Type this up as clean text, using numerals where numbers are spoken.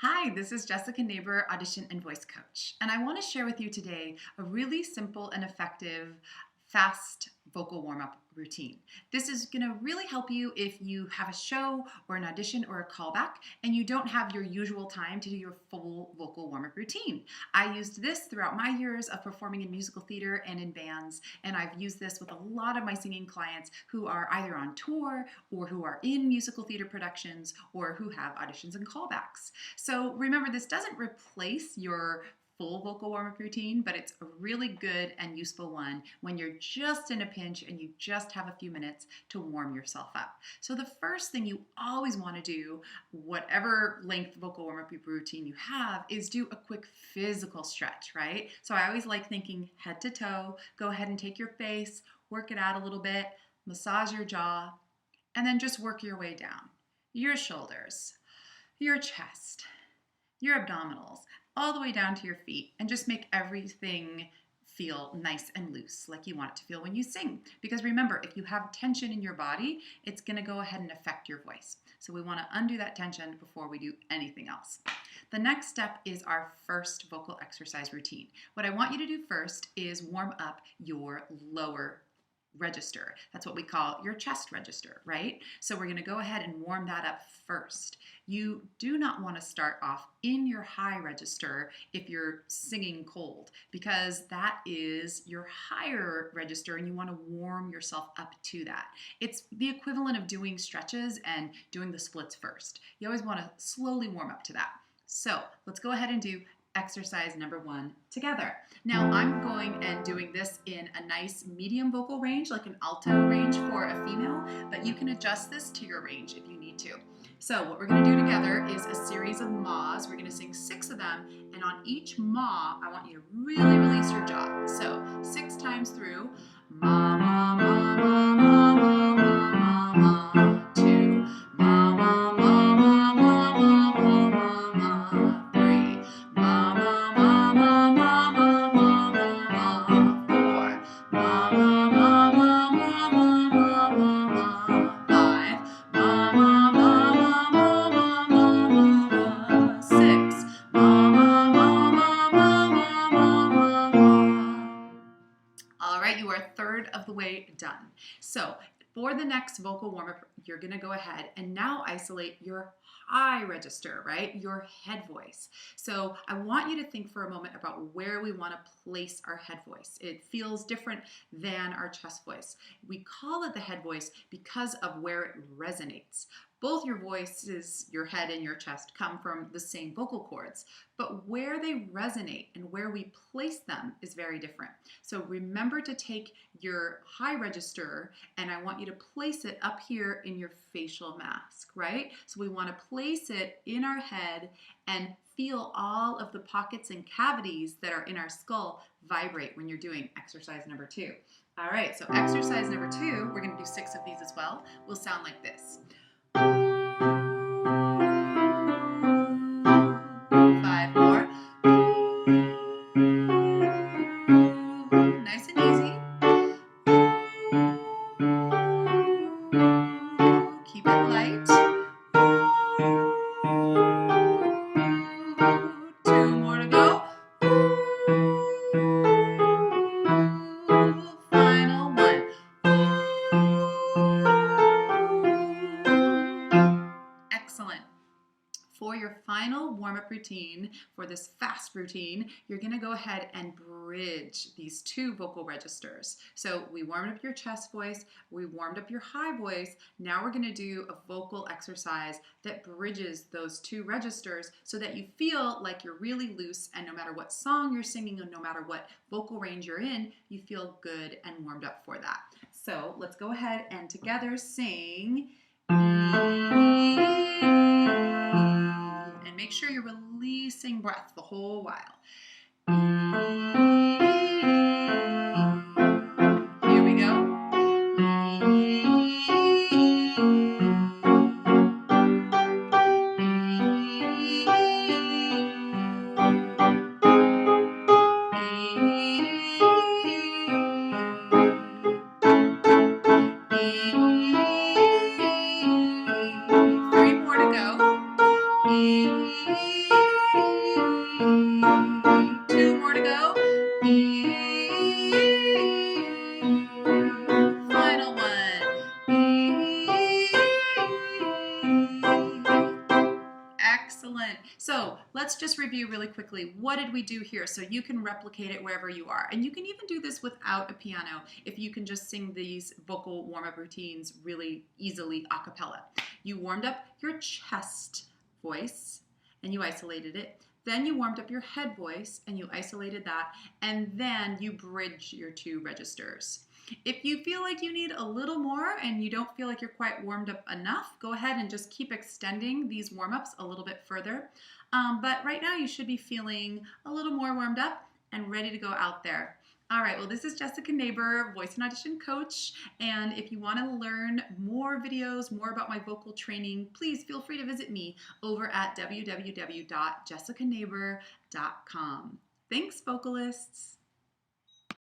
Hi, this is Jessica Neighbor, audition and voice coach, and I want to share with you today a really simple and effective fast vocal warm-up routine. This is going to really help you if you have a show or an audition or a callback and you don't have your usual time to do your full vocal warm-up routine. I used this throughout my years of performing in musical theater and in bands, and I've used this with a lot of my singing clients who are either on tour or who are in musical theater productions or who have auditions and callbacks. So remember, this doesn't replace your full vocal warm-up routine, but it's a really good and useful one when you're just in a pinch and you just have a few minutes to warm yourself up. So the first thing you always want to do, whatever length vocal warm-up routine you have, is do a quick physical stretch, right? So I always like thinking head to toe. Go ahead and take your face, work it out a little bit, massage your jaw, and then just work your way down. Your shoulders, your chest, your abdominals, all the way down to your feet, and just make everything feel nice and loose, like you want it to feel when you sing. Because remember, if you have tension in your body, it's going to go ahead and affect your voice. So we want to undo that tension before we do anything else. The next step is our first vocal exercise routine. What I want you to do first is warm up your lower register. That's what we call your chest register, right? So we're going to go ahead and warm that up first. You do not want to start off in your high register if you're singing cold, because that is your higher register and you want to warm yourself up to that. It's the equivalent of doing stretches and doing the splits first. You always want to slowly warm up to that. So let's go ahead and do exercise number 1 together. Now I'm going and doing this in a nice medium vocal range, like an alto range for a female, but you can adjust this to your range if you need to. So what we're going to do together is a series of mahs. We're going to sing 6 of them, and on each mah, I want you to really release your jaw. So 6 times through, ma, ma, ma, ma, ma, ma, ma, ma, ma, 2, ma, ma, ma, ma, ma, ma, ma, ma, ma, 3, ma, ma, ma, ma, ma, ma, ma, ma, 4, ma, ma, ma, ma, ma, ma, ma, ma, 5, ma, ma, ma, ma, ma, ma, ma, 6, ma, ma, ma, ma, ma, ma, ma, ma. All right, you are a third of the way done. So for the next vocal warm-up, you're going to go ahead and now isolate your high register, right? Your head voice. So I want you to think for a moment about where we want to place our head voice. It feels different than our chest voice. We call it the head voice because of where it resonates. Both your voices, your head and your chest, come from the same vocal cords, but where they resonate and where we place them is very different. So remember to take your high register and I want you to place it up here in your facial mask, right? So we want to place it in our head and feel all of the pockets and cavities that are in our skull vibrate when you're doing exercise number 2. All right, so exercise number 2, we're going to do 6 of these as well, will sound like this. 5 more. Nice and easy. Keep it light. 2 more to go. Final 1. Excellent. For your final warm-up routine, for this fast routine, you're going to go ahead and bridge these 2 vocal registers. So we warmed up your chest voice, we warmed up your high voice. Now we're going to do a vocal exercise that bridges those 2 registers so that you feel like you're really loose, and no matter what song you're singing and no matter what vocal range you're in, you feel good and warmed up for that. So let's go ahead and together sing and make sure you're releasing breath the whole while. Here we go. 3 more to go. Excellent. So let's just review really quickly. What did we do here? So you can replicate it wherever you are. And you can even do this without a piano if you can just sing these vocal warm-up routines really easily a cappella. You warmed up your chest voice and you isolated it. Then you warmed up your head voice and you isolated that. And then you bridge your two registers. If you feel like you need a little more and you don't feel like you're quite warmed up enough, go ahead and just keep extending these warm-ups a little bit further. But right now you should be feeling a little more warmed up and ready to go out there. All right, well, this is Jessica Neighbor, voice and audition coach. And if you want to learn more videos, more about my vocal training, please feel free to visit me over at www.jessicaneighbor.com. Thanks, vocalists.